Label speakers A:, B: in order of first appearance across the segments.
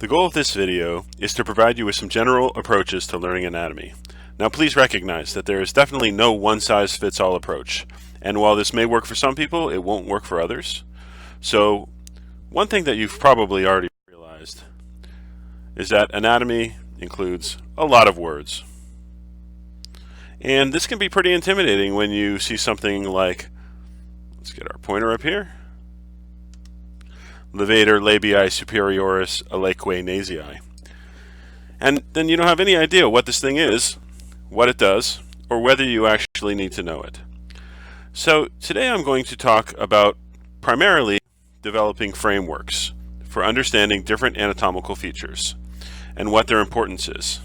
A: The goal of this video is to provide you with some general approaches to learning anatomy. Now please recognize that there is definitely no one-size-fits-all approach, and while this may work for some people, it won't work for others. So one thing that you've probably already realized is that anatomy includes a lot of words. And this can be pretty intimidating when you see something like, let's get our pointer up here, levator labii superioris aliquae nasii. And then you don't have any idea what this thing is, what it does, or whether you actually need to know it. So today I'm going to talk about primarily developing frameworks for understanding different anatomical features and what their importance is.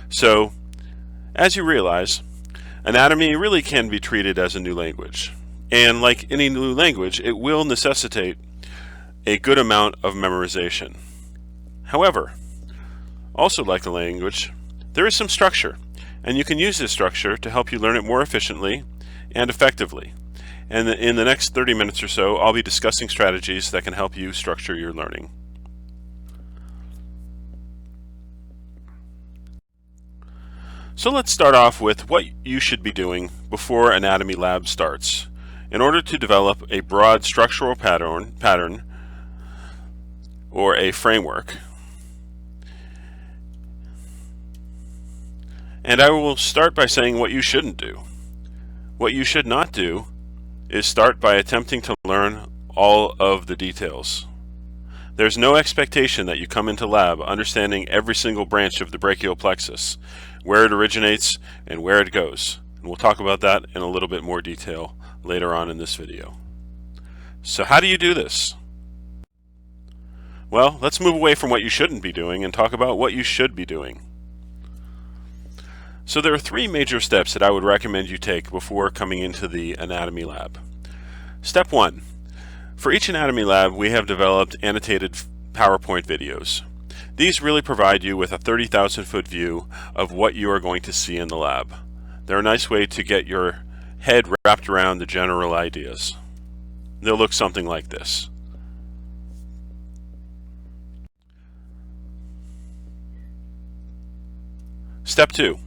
A: So, as you realize, anatomy really can be treated as a new language. And like any new language, it will necessitate a good amount of memorization. However, also like the language, there is some structure, and you can use this structure to help you learn it more efficiently and effectively. And in the next 30 minutes or so, I'll be discussing strategies that can help you structure your learning. So let's start off with what you should be doing before anatomy lab starts in order to develop a broad structural pattern or a framework. And I will start by saying what you shouldn't do. What you should not do is start by attempting to learn all of the details. There's no expectation that you come into lab understanding every single branch of the brachial plexus, where it originates and where it goes. And we'll talk about that in a little bit more detail later on in this video. So how do you do this? Well, let's move away from what you shouldn't be doing and talk about what you should be doing. So there are three major steps that I would recommend you take before coming into the anatomy lab. Step one, for each anatomy lab we have developed annotated PowerPoint videos. These really provide you with a 30,000-foot view of what you are going to see in the lab. They're a nice way to get your head wrapped around the general ideas. They'll look something like this. Step two,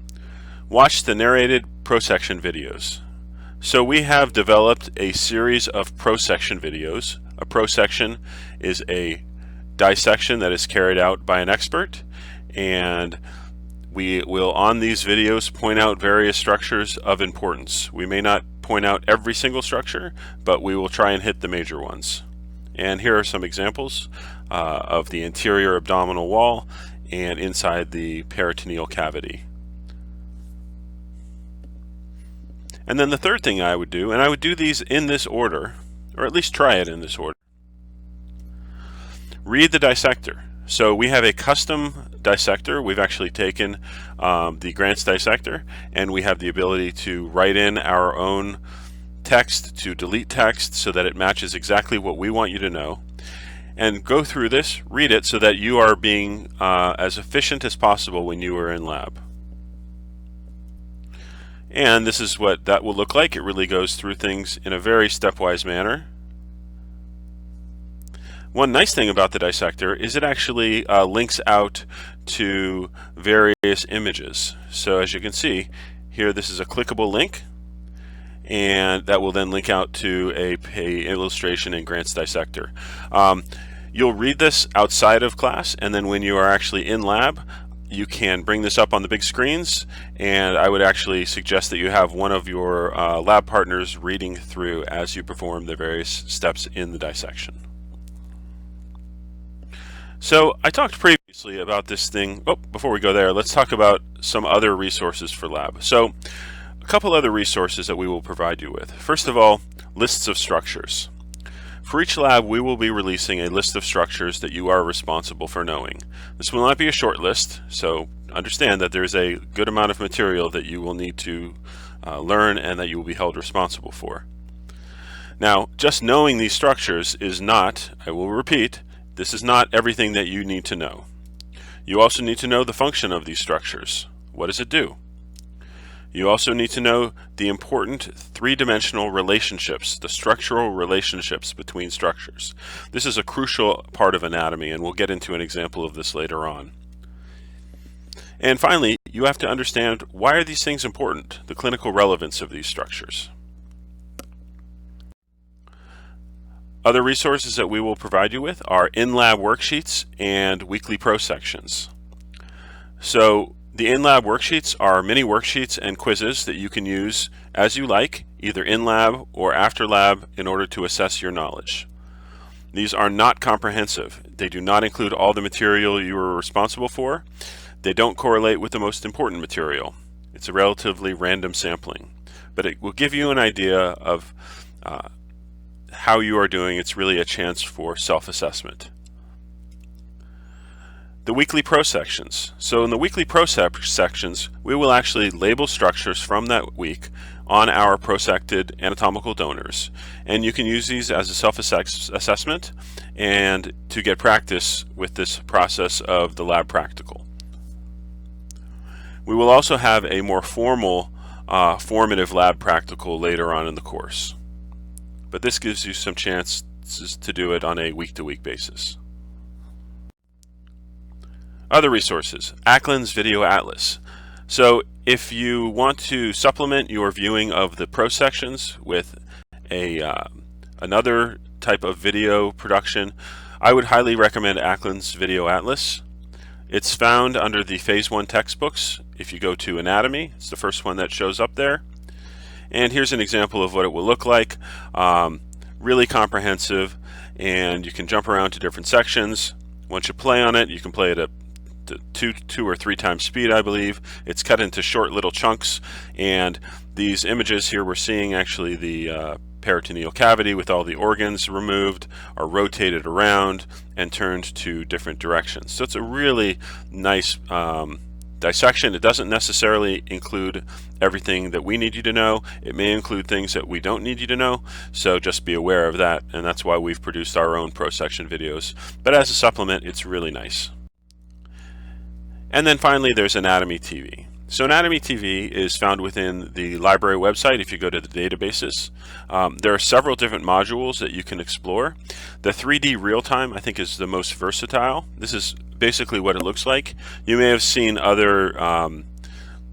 A: watch the narrated prosection videos. So we have developed a series of prosection videos. A prosection is a dissection that is carried out by an expert, and we will on these videos point out various structures of importance. We may not point out every single structure, but we will try and hit the major ones. And here are some examples of the anterior abdominal wall and inside the peritoneal cavity. And then the third thing I would do, and I would do these in this order, or at least try it in this order. Read the dissector. So we have a custom dissector. We've actually taken the Grant's dissector, and we have the ability to write in our own text, to delete text so that it matches exactly what we want you to know. And go through this, read it, so that you are being as efficient as possible when you are in lab. And this is what that will look like. It really goes through things in a very stepwise manner. One nice thing about the dissector is it actually links out to various images. So as you can see here, this is a clickable link, and that will then link out to a illustration in Grant's dissector. You'll read this outside of class, and then when you are actually in lab, you can bring this up on the big screens, and I would actually suggest that you have one of your lab partners reading through as you perform the various steps in the dissection. So I talked previously about this thing. Oh, before we go there, let's talk about some other resources for lab. So a couple other resources that we will provide you with. First of all, lists of structures. For each lab, we will be releasing a list of structures that you are responsible for knowing. This will not be a short list, so understand that there's a good amount of material that you will need to learn and that you will be held responsible for. Now, just knowing these structures is not, I will repeat, this is not everything that you need to know. You also need to know the function of these structures. What does it do? You also need to know the important three-dimensional relationships, the structural relationships between structures. This is a crucial part of anatomy, and we'll get into an example of this later on. And finally, you have to understand, why are these things important, the clinical relevance of these structures. Other resources that we will provide you with are in-lab worksheets and weekly pro sections. So the in-lab worksheets are mini worksheets and quizzes that you can use as you like, either in-lab or after lab, in order to assess your knowledge. These are not comprehensive. They do not include all the material you are responsible for. They don't correlate with the most important material. It's a relatively random sampling, but it will give you an idea of how you are doing. It's really a chance for self-assessment. The weekly pro sections. So in the weekly pro sections, we will actually label structures from that week on our prosected anatomical donors, and you can use these as a self-assessment and to get practice with this process of the lab practical. We will also have a more formal formative lab practical later on in the course, but this gives you some chances to do it on a week-to-week basis. Other resources, Ackland's Video Atlas. So if you want to supplement your viewing of the pro sections with another type of video production, I would highly recommend Ackland's Video Atlas. It's found under the Phase 1 textbooks. If you go to Anatomy, it's the first one that shows up there. And here's an example of what it will look like. Really comprehensive, and you can jump around to different sections. Once you play on it, you can play it at two or three times speed, I believe. It's cut into short little chunks, and these images here we're seeing actually the peritoneal cavity with all the organs removed are rotated around and turned to different directions. So it's a really nice dissection. It doesn't necessarily include everything that we need you to know. It may include things that we don't need you to know, so just be aware of that, and that's why we've produced our own pro section videos. But as a supplement, it's really nice. And then finally, there's Anatomy TV. So Anatomy TV is found within the library website if you go to the databases. There are several different modules that you can explore. The 3D real-time, I think, is the most versatile. This is basically what it looks like. You may have seen other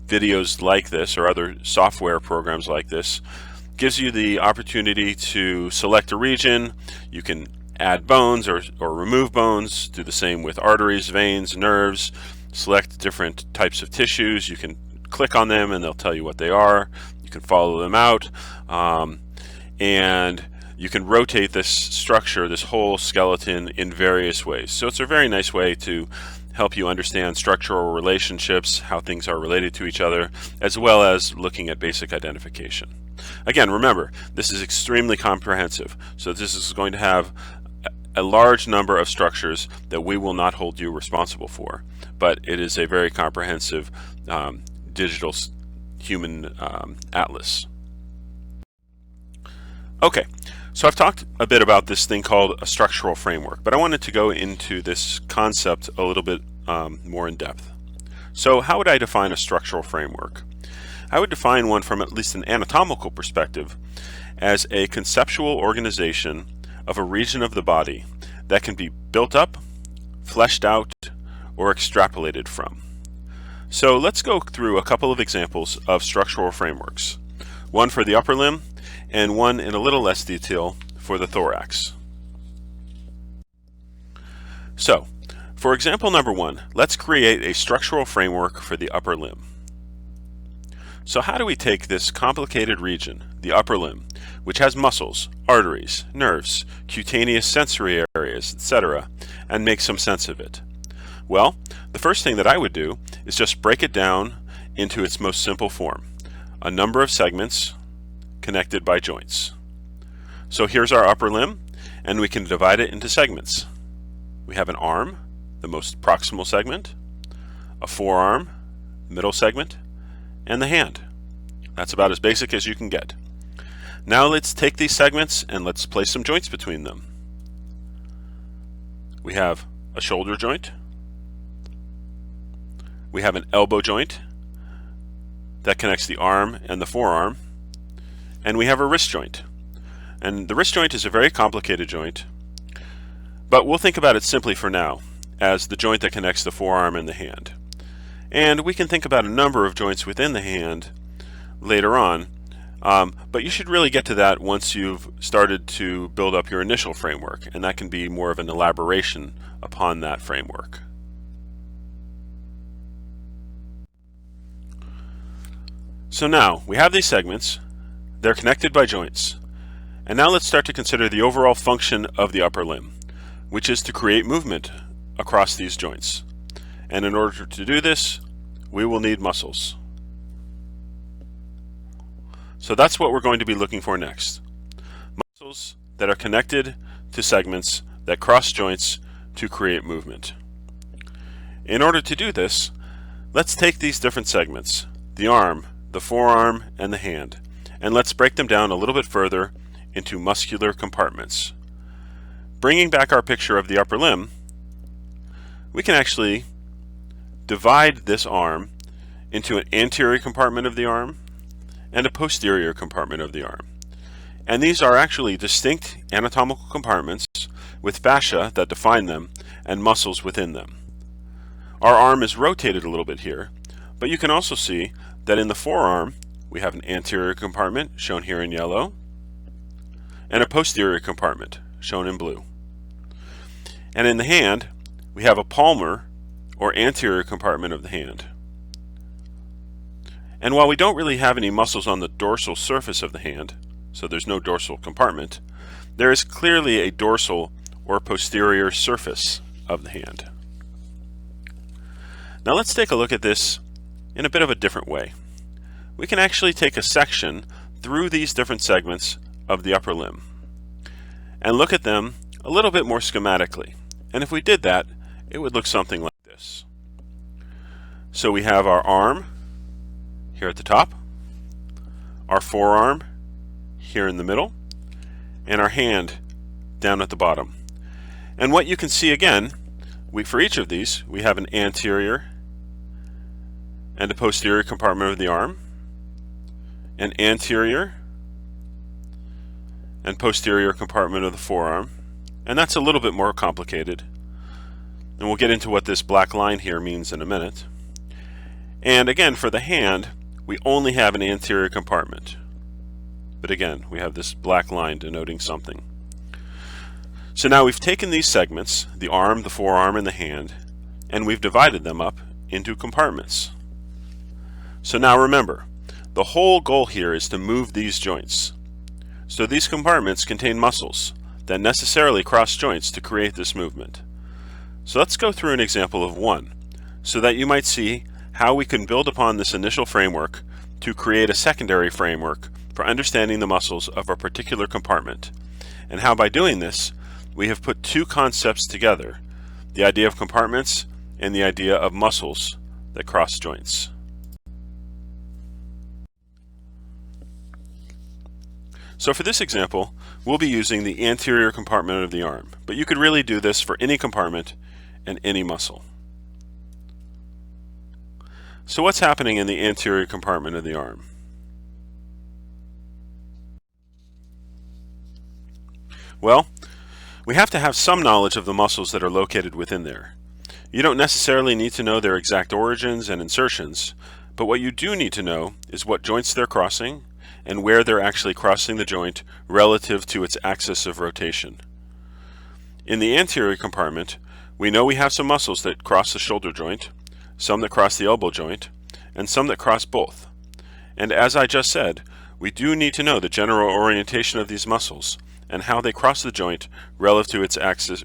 A: videos like this, or other software programs like this. Gives you the opportunity to select a region. You can add bones or remove bones. Do the same with arteries, veins, nerves. Select different types of tissues. You can click on them and they'll tell you what they are. You can follow them out, and you can rotate this structure, this whole skeleton, in various ways. So it's a very nice way to help you understand structural relationships, how things are related to each other, as well as looking at basic identification. Again, remember, this is extremely comprehensive, so this is going to have a large number of structures that we will not hold you responsible for, but it is a very comprehensive digital human atlas. Okay, so I've talked a bit about this thing called a structural framework, but I wanted to go into this concept a little bit more in depth. So how would I define a structural framework? I would define one from at least an anatomical perspective as a conceptual organization of a region of the body that can be built up, fleshed out, or extrapolated from. So let's go through a couple of examples of structural frameworks. One for the upper limb, and one in a little less detail for the thorax. So, for example number 1, let's create a structural framework for the upper limb. So how do we take this complicated region, the upper limb, which has muscles, arteries, nerves, cutaneous sensory areas, etc., and make some sense of it? Well, the first thing that I would do is just break it down into its most simple form, a number of segments connected by joints. So here's our upper limb, and we can divide it into segments. We have an arm, the most proximal segment, a forearm, middle segment, and the hand. That's about as basic as you can get. Now let's take these segments and let's place some joints between them. We have a shoulder joint. We have an elbow joint that connects the arm and the forearm, and we have a wrist joint. And the wrist joint is a very complicated joint, but we'll think about it simply for now as the joint that connects the forearm and the hand. And we can think about a number of joints within the hand later on, but you should really get to that once you've started to build up your initial framework, and that can be more of an elaboration upon that framework. So now we have these segments, they're connected by joints, and now let's start to consider the overall function of the upper limb, which is to create movement across these joints. And in order to do this, we will need muscles. So that's what we're going to be looking for next. Muscles that are connected to segments that cross joints to create movement. In order to do this, let's take these different segments, the arm, the forearm, and the hand, and let's break them down a little bit further into muscular compartments. Bringing back our picture of the upper limb, we can actually divide this arm into an anterior compartment of the arm and a posterior compartment of the arm. And these are actually distinct anatomical compartments with fascia that define them and muscles within them. Our arm is rotated a little bit here, but you can also see that in the forearm we have an anterior compartment shown here in yellow and a posterior compartment shown in blue. And in the hand we have a palmar or anterior compartment of the hand. And while we don't really have any muscles on the dorsal surface of the hand, so there's no dorsal compartment, there is clearly a dorsal or posterior surface of the hand. Now let's take a look at this in a bit of a different way. We can actually take a section through these different segments of the upper limb and look at them a little bit more schematically. And if we did that, it would look something like this. So we have our arm here at the top, our forearm here in the middle, and our hand down at the bottom. And what you can see again, for each of these, we have an anterior and a posterior compartment of the arm, an anterior and posterior compartment of the forearm, and that's a little bit more complicated. And we'll get into what this black line here means in a minute. And again, for the hand, we only have an anterior compartment. But again, we have this black line denoting something. So now we've taken these segments, the arm, the forearm, and the hand, and we've divided them up into compartments. So now remember, the whole goal here is to move these joints. So these compartments contain muscles that necessarily cross joints to create this movement. So let's go through an example of one, so that you might see how we can build upon this initial framework to create a secondary framework for understanding the muscles of a particular compartment, and how by doing this we have put two concepts together, the idea of compartments and the idea of muscles that cross joints. So for this example, we'll be using the anterior compartment of the arm, but you could really do this for any compartment and any muscle. So what's happening in the anterior compartment of the arm? Well, we have to have some knowledge of the muscles that are located within there. You don't necessarily need to know their exact origins and insertions, but what you do need to know is what joints they're crossing and where they're actually crossing the joint relative to its axis of rotation. In the anterior compartment, we know we have some muscles that cross the shoulder joint, some that cross the elbow joint, and some that cross both. And as I just said, we do need to know the general orientation of these muscles and how they cross the joint relative to its axis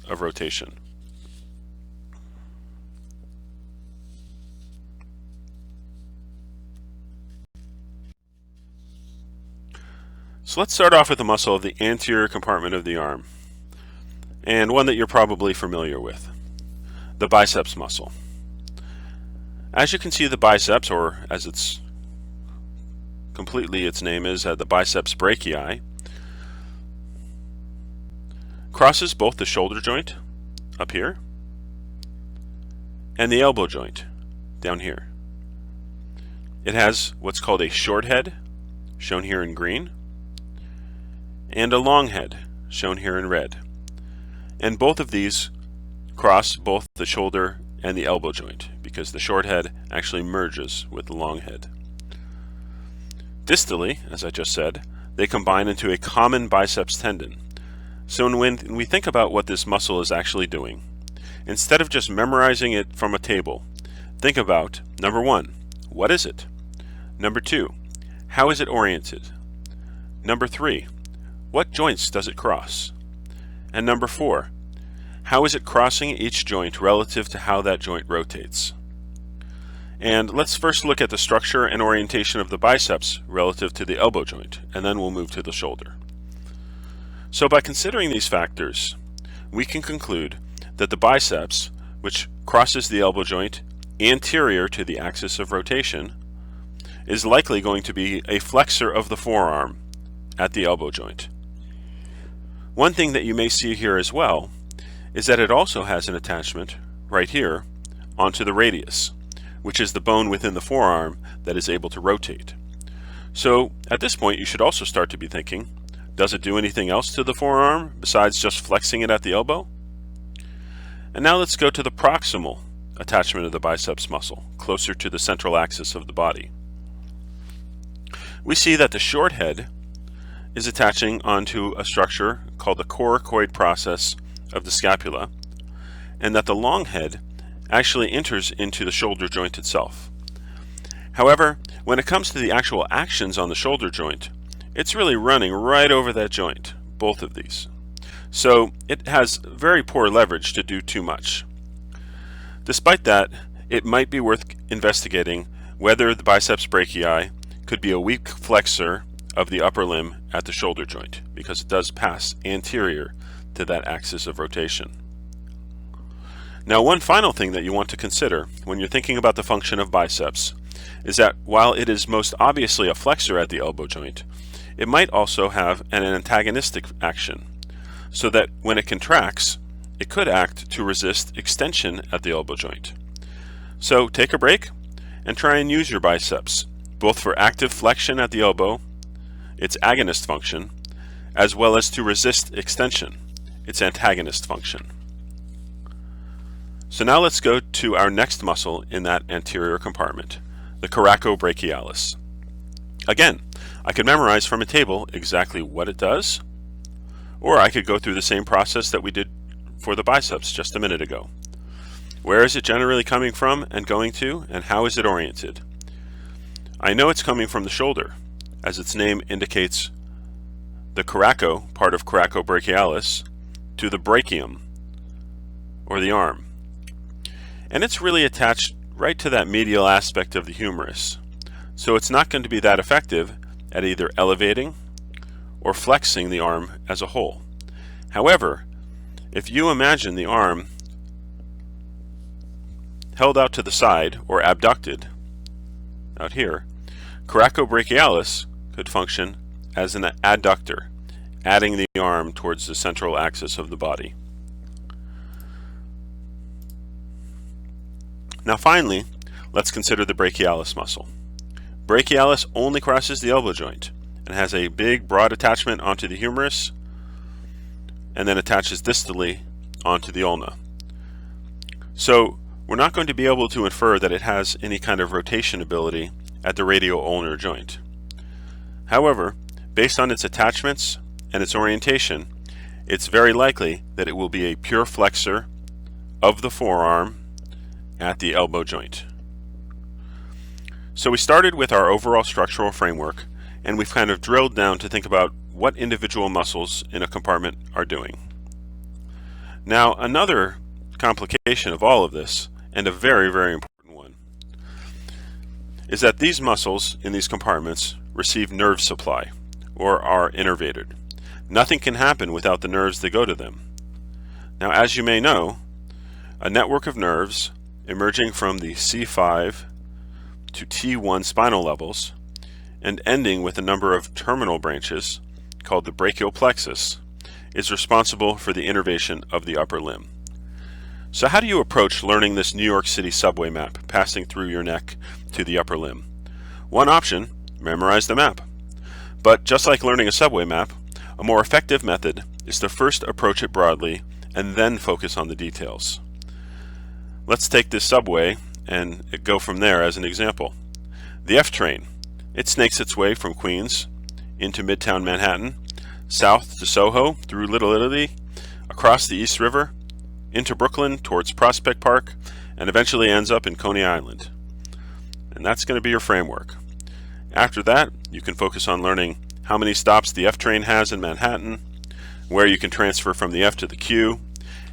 A: of rotation. So let's start off with the muscle of the anterior compartment of the arm, and one that you're probably familiar with, the biceps muscle. As you can see, the biceps, or as its name is, the biceps brachii, crosses both the shoulder joint up here and the elbow joint down here. it has what's called a short head, shown here in green, and a long head, shown here in red. And both of these cross both the shoulder and the elbow joint, because the short head actually merges with the long head. Distally, as I just said, they combine into a common biceps tendon. So when we think about what this muscle is actually doing, instead of just memorizing it from a table, think about, number one, what is it? Number two, how is it oriented? Number three, what joints does it cross? And number four, how is it crossing each joint relative to how that joint rotates? And let's first look at the structure and orientation of the biceps relative to the elbow joint, and then we'll move to the shoulder. So by considering these factors, we can conclude that the biceps, which crosses the elbow joint anterior to the axis of rotation, is likely going to be a flexor of the forearm at the elbow joint. One thing that you may see here as well is that it also has an attachment right here onto the radius, which is the bone within the forearm that is able to rotate. So at this point you should also start to be thinking, does it do anything else to the forearm besides just flexing it at the elbow? And now let's go to the proximal attachment of the biceps muscle, closer to the central axis of the body. We see that the short head is attaching onto a structure called the coracoid process of the scapula, and that the long head actually enters into the shoulder joint itself. However, when it comes to the actual actions on the shoulder joint, it's really running right over that joint, both of these. So it has very poor leverage to do too much. Despite that, it might be worth investigating whether the biceps brachii could be a weak flexor of the upper limb at the shoulder joint, because it does pass anterior to that axis of rotation. Now, one final thing that you want to consider when you're thinking about the function of biceps is that while it is most obviously a flexor at the elbow joint, it might also have an antagonistic action, so that when it contracts, it could act to resist extension at the elbow joint. So take a break and try and use your biceps, both for active flexion at the elbow, its agonist function, as well as to resist extension, its antagonist function. So now let's go to our next muscle in that anterior compartment, the coracobrachialis. Again, I could memorize from a table exactly what it does, or I could go through the same process that we did for the biceps just a minute ago. Where is it generally coming from and going to, and how is it oriented? I know it's coming from the shoulder, as its name indicates the coraco, part of coracobrachialis, to the brachium, or the arm. And it's really attached right to that medial aspect of the humerus. So it's not going to be that effective at either elevating or flexing the arm as a whole. However, if you imagine the arm held out to the side or abducted out here, coracobrachialis could function as an adductor, adding the arm towards the central axis of the body. Now finally, let's consider the brachialis muscle. Brachialis only crosses the elbow joint and has a big broad attachment onto the humerus and then attaches distally onto the ulna. So we're not going to be able to infer that it has any kind of rotation ability at the radio-ulnar joint. However, based on its attachments and its orientation, it's very likely that it will be a pure flexor of the forearm at the elbow joint. So we started with our overall structural framework, and we've kind of drilled down to think about what individual muscles in a compartment are doing. Now, another complication of all of this, and a very, very important one, is that these muscles in these compartments receive nerve supply, or are innervated. Nothing can happen without the nerves that go to them. Now, as you may know, a network of nerves emerging from the C5 to T1 spinal levels and ending with a number of terminal branches called the brachial plexus is responsible for the innervation of the upper limb. So how do you approach learning this New York City subway map passing through your neck to the upper limb? One option, memorize the map. But just like learning a subway map, a more effective method is to first approach it broadly and then focus on the details. Let's take this subway and go from there as an example. The F train. It snakes its way from Queens into Midtown Manhattan, south to Soho, through Little Italy, across the East River, into Brooklyn towards Prospect Park, and eventually ends up in Coney Island. And that's going to be your framework. After that, you can focus on learning how many stops the F train has in Manhattan, where you can transfer from the F to the Q,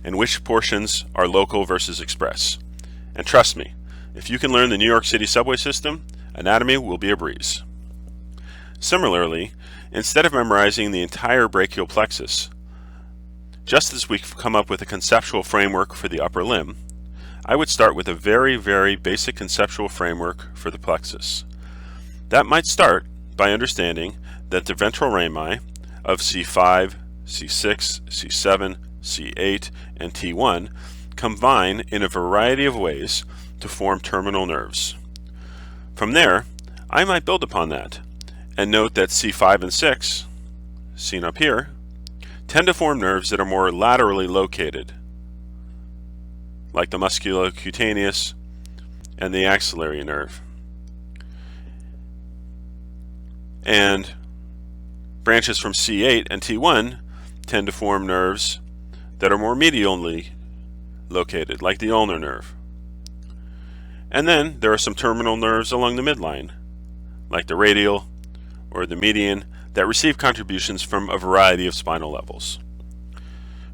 A: and which portions are local versus express. And trust me, if you can learn the New York City subway system, anatomy will be a breeze. Similarly, instead of memorizing the entire brachial plexus, just as we've come up with a conceptual framework for the upper limb, I would start with a very, very basic conceptual framework for the plexus. That might start by understanding that the ventral rami of C5, C6, C7, C8, and T1 combine in a variety of ways to form terminal nerves. From there, I might build upon that and note that C5 and 6, seen up here, tend to form nerves that are more laterally located, like the musculocutaneous and the axillary nerve. And branches from C8 and T1 tend to form nerves that are more medially located, like the ulnar nerve. And then there are some terminal nerves along the midline, like the radial or the median, that receive contributions from a variety of spinal levels.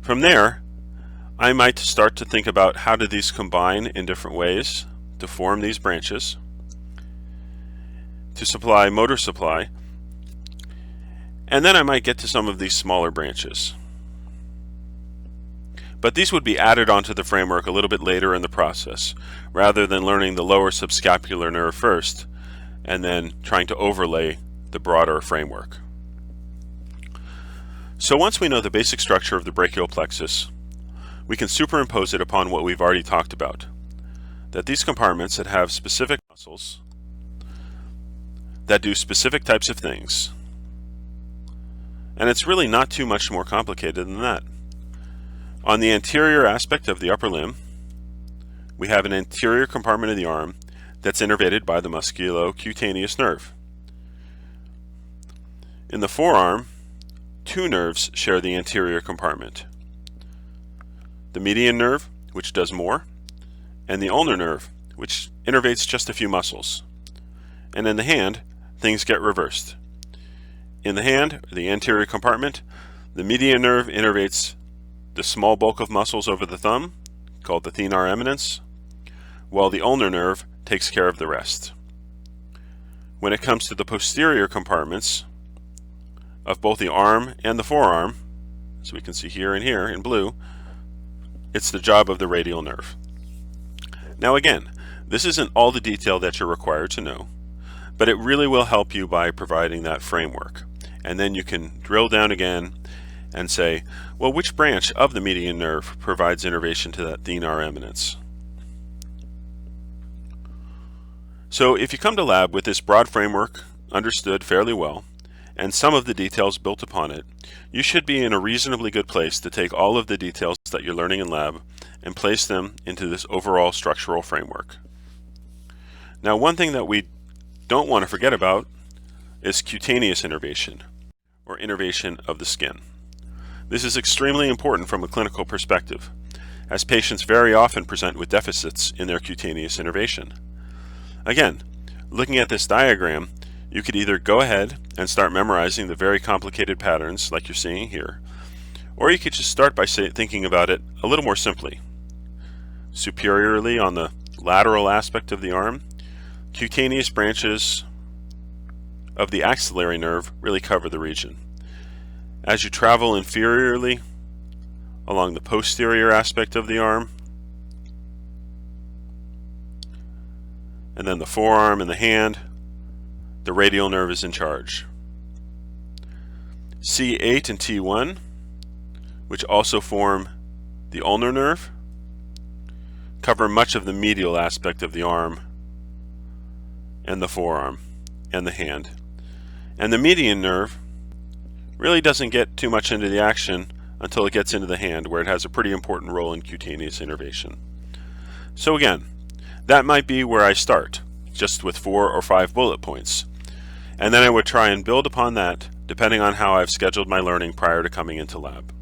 A: From there, I might start to think about how do these combine in different ways to form these branches, to supply motor supply, and then I might get to some of these smaller branches. But these would be added onto the framework a little bit later in the process, rather than learning the lower subscapular nerve first and then trying to overlay the broader framework. So once we know the basic structure of the brachial plexus, we can superimpose it upon what we've already talked about, that these compartments that have specific muscles that do specific types of things. And it's really not too much more complicated than that. On the anterior aspect of the upper limb, we have an anterior compartment of the arm that's innervated by the musculocutaneous nerve. In the forearm, two nerves share the anterior compartment. The median nerve, which does more, and the ulnar nerve, which innervates just a few muscles. And in the hand, things get reversed. In the hand, the anterior compartment, the median nerve innervates the small bulk of muscles over the thumb, called the thenar eminence, while the ulnar nerve takes care of the rest. When it comes to the posterior compartments of both the arm and the forearm, as we can see here and here in blue, it's the job of the radial nerve. Now again, this isn't all the detail that you're required to know, but it really will help you by providing that framework. And then you can drill down again and say, well, which branch of the median nerve provides innervation to that thenar eminence? So if you come to lab with this broad framework understood fairly well, and some of the details built upon it, you should be in a reasonably good place to take all of the details that you're learning in lab and place them into this overall structural framework. Now, one thing that we don't want to forget about is cutaneous innervation, or innervation of the skin. This is extremely important from a clinical perspective, as patients very often present with deficits in their cutaneous innervation. Again, looking at this diagram, you could either go ahead and start memorizing the very complicated patterns like you're seeing here, or you could just start by thinking about it a little more simply. Superiorly on the lateral aspect of the arm, cutaneous branches of the axillary nerve really cover the region. As you travel inferiorly along the posterior aspect of the arm, and then the forearm and the hand, the radial nerve is in charge. C8 and T1, which also form the ulnar nerve, cover much of the medial aspect of the arm and the forearm, and the hand. And the median nerve really doesn't get too much into the action until it gets into the hand, where it has a pretty important role in cutaneous innervation. So again, that might be where I start, just with 4 or 5 bullet points. And then I would try and build upon that, depending on how I've scheduled my learning prior to coming into lab.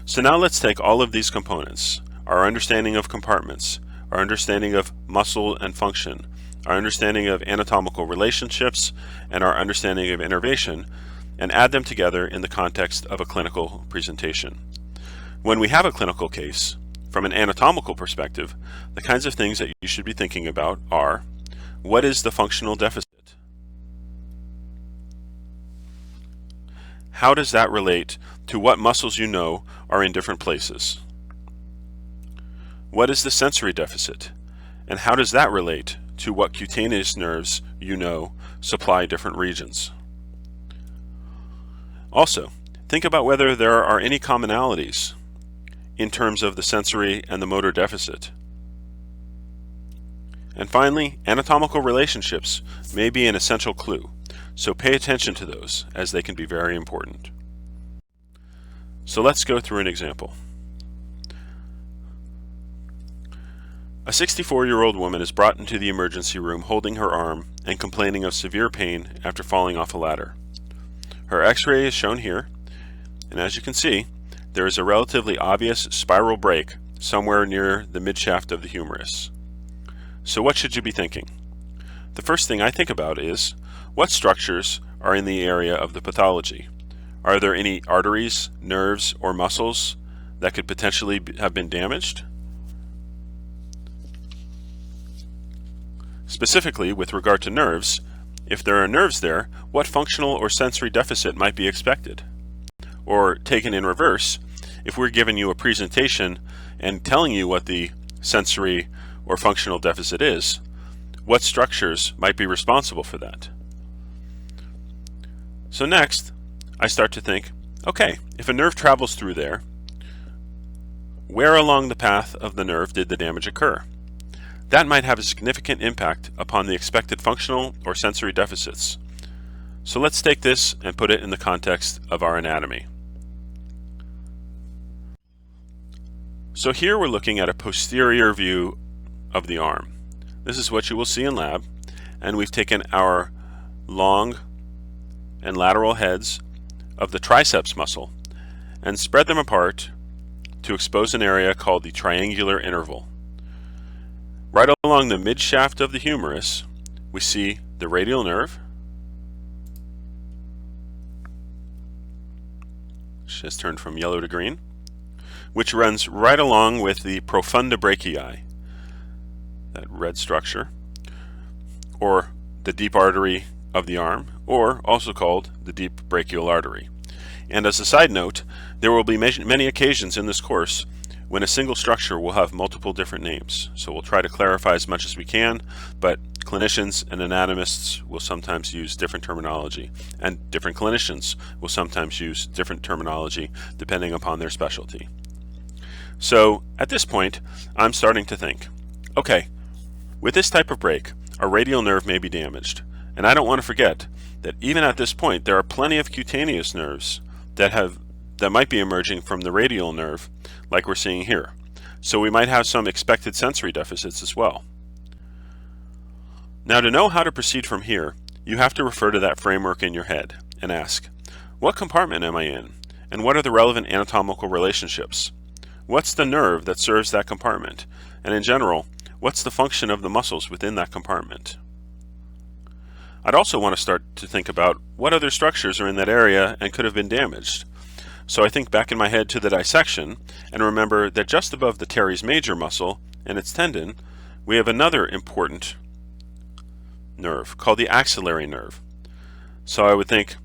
A: So now let's take all of these components, our understanding of compartments, our understanding of muscle and function, our understanding of anatomical relationships, and our understanding of innervation, and add them together in the context of a clinical presentation. When we have a clinical case, from an anatomical perspective, the kinds of things that you should be thinking about are: what is the functional deficit? How does that relate to what muscles you know are in different places? What is the sensory deficit? And how does that relate to what cutaneous nerves you know supply different regions? Also, think about whether there are any commonalities in terms of the sensory and the motor deficit. And finally, anatomical relationships may be an essential clue, so pay attention to those, as they can be very important. So let's go through an example. A 64-year-old woman is brought into the emergency room holding her arm and complaining of severe pain after falling off a ladder. Her x-ray is shown here, and as you can see, there is a relatively obvious spiral break somewhere near the midshaft of the humerus. So what should you be thinking? The first thing I think about is, what structures are in the area of the pathology? Are there any arteries, nerves, or muscles that could potentially have been damaged? Specifically, with regard to nerves, if there are nerves there, what functional or sensory deficit might be expected? Or, taken in reverse, if we're giving you a presentation and telling you what the sensory or functional deficit is, what structures might be responsible for that? So next, I start to think, okay, if a nerve travels through there, where along the path of the nerve did the damage occur? That might have a significant impact upon the expected functional or sensory deficits. So let's take this and put it in the context of our anatomy. So here we're looking at a posterior view of the arm. This is what you will see in lab, and we've taken our long and lateral heads of the triceps muscle and spread them apart to expose an area called the triangular interval. Right along the midshaft of the humerus, we see the radial nerve, which has turned from yellow to green, which runs right along with the profunda brachii, that red structure, or the deep artery of the arm, or also called the deep brachial artery. And as a side note, there will be many occasions in this course when a single structure will have multiple different names. So we'll try to clarify as much as we can, but clinicians and anatomists will sometimes use different terminology, and different clinicians will sometimes use different terminology depending upon their specialty. So at this point, I'm starting to think, okay, with this type of break, a radial nerve may be damaged, and I don't want to forget that even at this point, there are plenty of cutaneous nerves that might be emerging from the radial nerve, like we're seeing here. So we might have some expected sensory deficits as well. Now, to know how to proceed from here, you have to refer to that framework in your head and ask, what compartment am I in? And what are the relevant anatomical relationships? What's the nerve that serves that compartment? And in general, what's the function of the muscles within that compartment? I'd also want to start to think about what other structures are in that area and could have been damaged. So I think back in my head to the dissection and remember that just above the teres major muscle and its tendon, we have another important nerve called the axillary nerve. So I would think,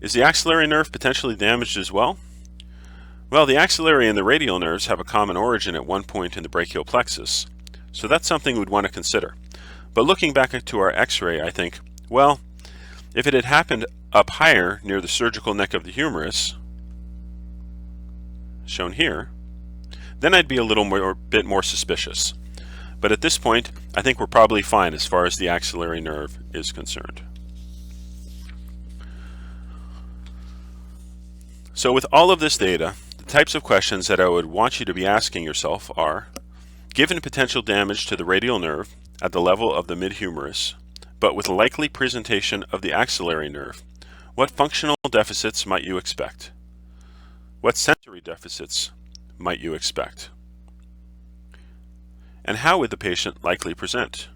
A: is the axillary nerve potentially damaged as well? Well, the axillary and the radial nerves have a common origin at one point in the brachial plexus, so that's something we'd want to consider. But looking back to our x-ray, I think, well, if it had happened up higher near the surgical neck of the humerus, shown here, then I'd be a bit more suspicious. But at this point, I think we're probably fine as far as the axillary nerve is concerned. So with all of this data, the types of questions that I would want you to be asking yourself are, given potential damage to the radial nerve at the level of the mid-humerus, but with likely presentation of the axillary nerve, what functional deficits might you expect? What sensory deficits might you expect? And how would the patient likely present?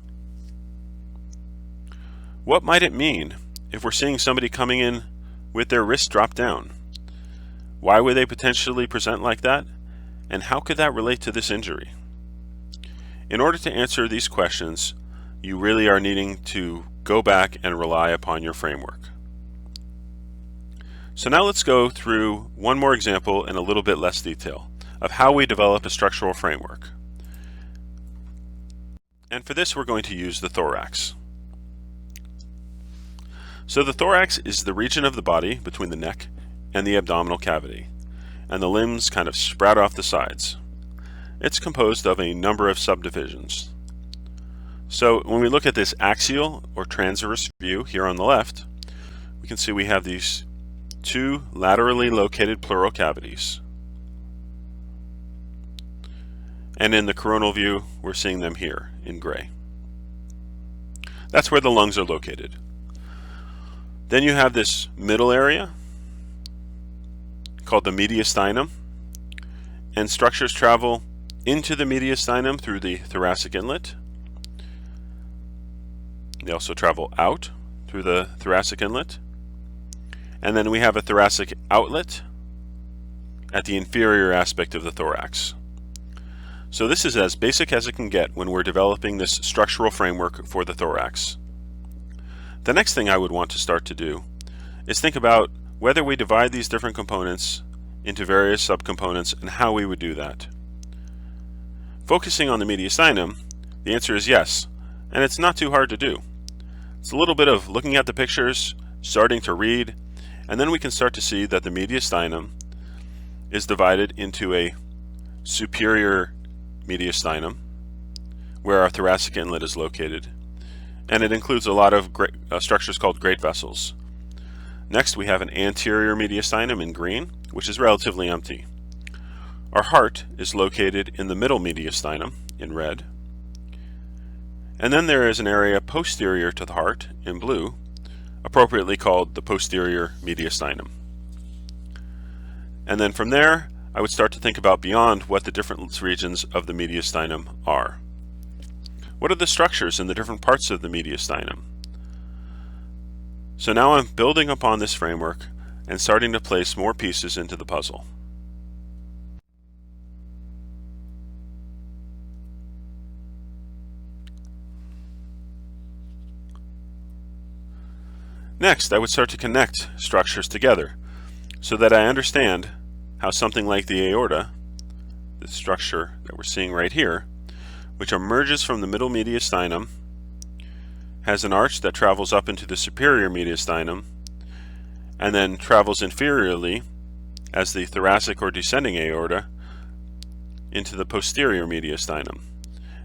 A: What might it mean if we're seeing somebody coming in with their wrist dropped down? Why would they potentially present like that? And how could that relate to this injury? In order to answer these questions, you really are needing to go back and rely upon your framework. So now let's go through one more example in a little bit less detail of how we develop a structural framework. And for this, we're going to use the thorax. So the thorax is the region of the body between the neck and the abdominal cavity, and the limbs kind of sprout off the sides. It's composed of a number of subdivisions. So when we look at this axial or transverse view here on the left, we can see we have these two laterally located pleural cavities. And in the coronal view, we're seeing them here in gray. That's where the lungs are located. Then you have this middle area called the mediastinum, and structures travel into the mediastinum through the thoracic inlet. They also travel out through the thoracic inlet. And then we have a thoracic outlet at the inferior aspect of the thorax. So this is as basic as it can get when we're developing this structural framework for the thorax. The next thing I would want to start to do is think about whether we divide these different components into various subcomponents and how we would do that. Focusing on the mediastinum, the answer is yes, and it's not too hard to do. It's a little bit of looking at the pictures, starting to read, and then we can start to see that the mediastinum is divided into a superior mediastinum, where our thoracic inlet is located, and it includes a lot of structures called great vessels. Next, we have an anterior mediastinum in green, which is relatively empty. Our heart is located in the middle mediastinum in red. And then there is an area posterior to the heart in blue, appropriately called the posterior mediastinum. And then from there, I would start to think about beyond what the different regions of the mediastinum are. What are the structures in the different parts of the mediastinum? So now I'm building upon this framework and starting to place more pieces into the puzzle. Next, I would start to connect structures together so that I understand how something like the aorta, the structure that we're seeing right here, which emerges from the middle mediastinum, has an arch that travels up into the superior mediastinum, and then travels inferiorly as the thoracic or descending aorta into the posterior mediastinum.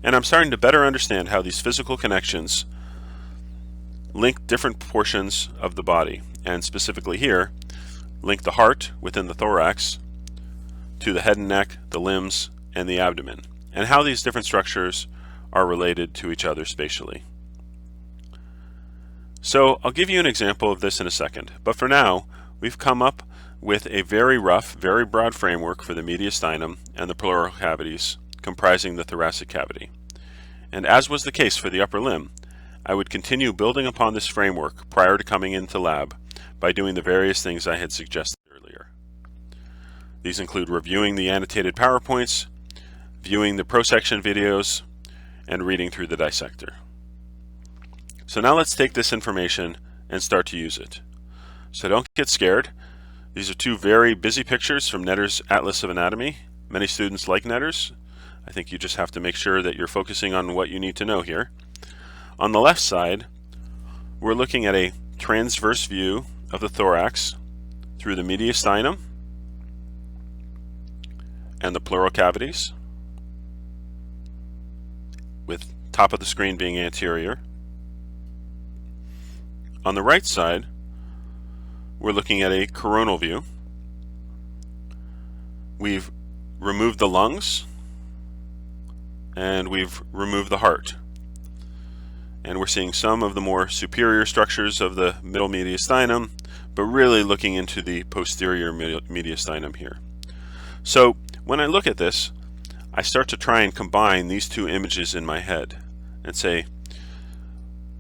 A: And I'm starting to better understand how these physical connections link different portions of the body, and specifically here, link the heart within the thorax to the head and neck, the limbs, and the abdomen, and how these different structures are related to each other spatially. So I'll give you an example of this in a second, but for now, we've come up with a very rough, very broad framework for the mediastinum and the pleural cavities comprising the thoracic cavity. And as was the case for the upper limb, I would continue building upon this framework prior to coming into lab by doing the various things I had suggested earlier. These include reviewing the annotated PowerPoints, viewing the ProSection videos, and reading through the dissector. So now let's take this information and start to use it. So don't get scared. These are two very busy pictures from Netter's Atlas of Anatomy. Many students like Netter's. I think you just have to make sure that you're focusing on what you need to know here. On the left side, we're looking at a transverse view of the thorax through the mediastinum and the pleural cavities. with top of the screen being anterior. On the right side, we're looking at a coronal view. We've removed the lungs, and we've removed the heart. And we're seeing some of the more superior structures of the middle mediastinum, but really looking into the posterior mediastinum here. So when I look at this, I start to try and combine these two images in my head and say,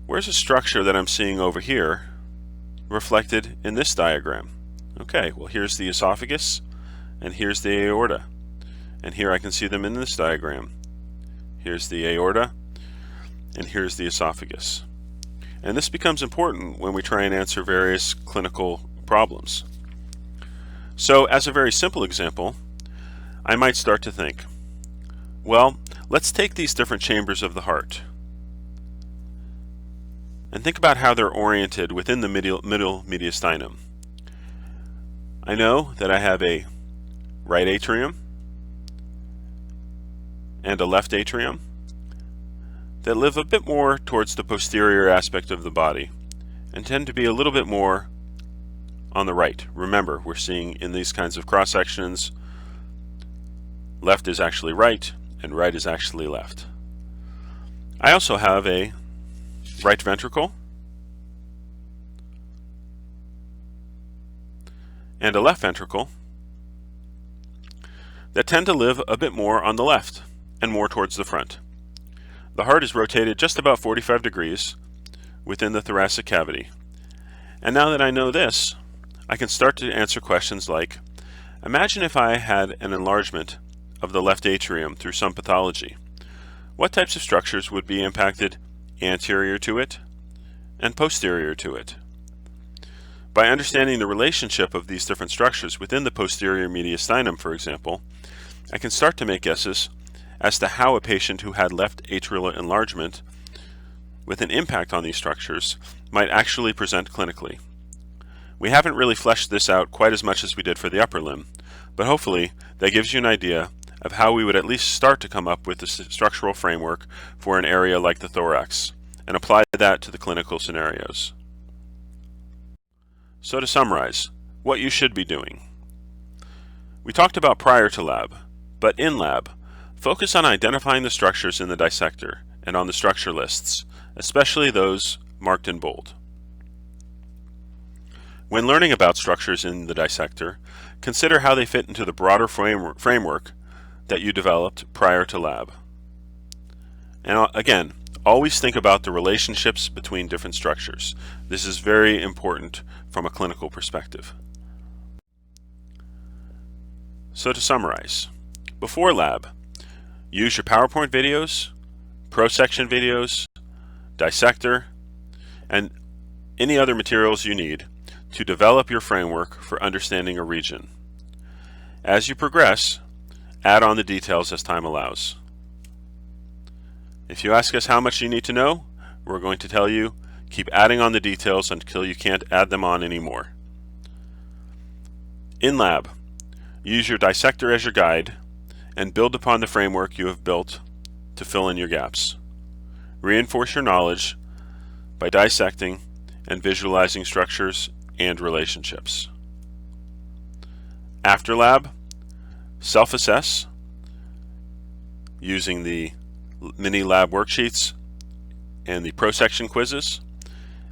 A: where's a structure that I'm seeing over here reflected in this diagram? Okay, well, here's the esophagus, and here's the aorta. And here I can see them in this diagram. Here's the aorta, and here's the esophagus. And this becomes important when we try and answer various clinical problems. So as a very simple example, I might start to think, well, let's take these different chambers of the heart and think about how they're oriented within the middle mediastinum. I know that I have a right atrium and a left atrium that live a bit more towards the posterior aspect of the body and tend to be a little bit more on the right. Remember, we're seeing in these kinds of cross sections, left is actually right and right is actually left. I also have a right ventricle and a left ventricle that tend to live a bit more on the left and more towards the front. The heart is rotated just about 45 degrees within the thoracic cavity. And now that I know this, I can start to answer questions like, imagine if I had an enlargement of the left atrium through some pathology. What types of structures would be impacted anterior to it and posterior to it? By understanding the relationship of these different structures within the posterior mediastinum, for example, I can start to make guesses as to how a patient who had left atrial enlargement with an impact on these structures might actually present clinically. We haven't really fleshed this out quite as much as we did for the upper limb, but hopefully that gives you an idea of how we would at least start to come up with the structural framework for an area like the thorax and apply that to the clinical scenarios. So to summarize, what you should be doing. We talked about prior to lab, but in lab, focus on identifying the structures in the dissector and on the structure lists, especially those marked in bold. When learning about structures in the dissector, consider how they fit into the broader framework that you developed prior to lab. And again, always think about the relationships between different structures. This is very important from a clinical perspective. So to summarize, before lab, use your PowerPoint videos, ProSection videos, dissector, and any other materials you need to develop your framework for understanding a region. As you progress, add on the details as time allows. If you ask us how much you need to know, we're going to tell you, keep adding on the details until you can't add them on anymore. In lab, use your dissector as your guide and build upon the framework you have built to fill in your gaps. Reinforce your knowledge by dissecting and visualizing structures and relationships. After lab, self-assess using the mini lab worksheets and the ProSection quizzes,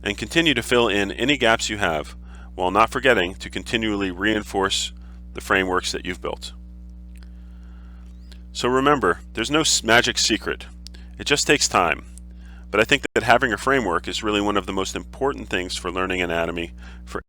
A: and continue to fill in any gaps you have while not forgetting to continually reinforce the frameworks that you've built. So remember, there's no magic secret. It just takes time. But I think that having a framework is really one of the most important things for learning anatomy for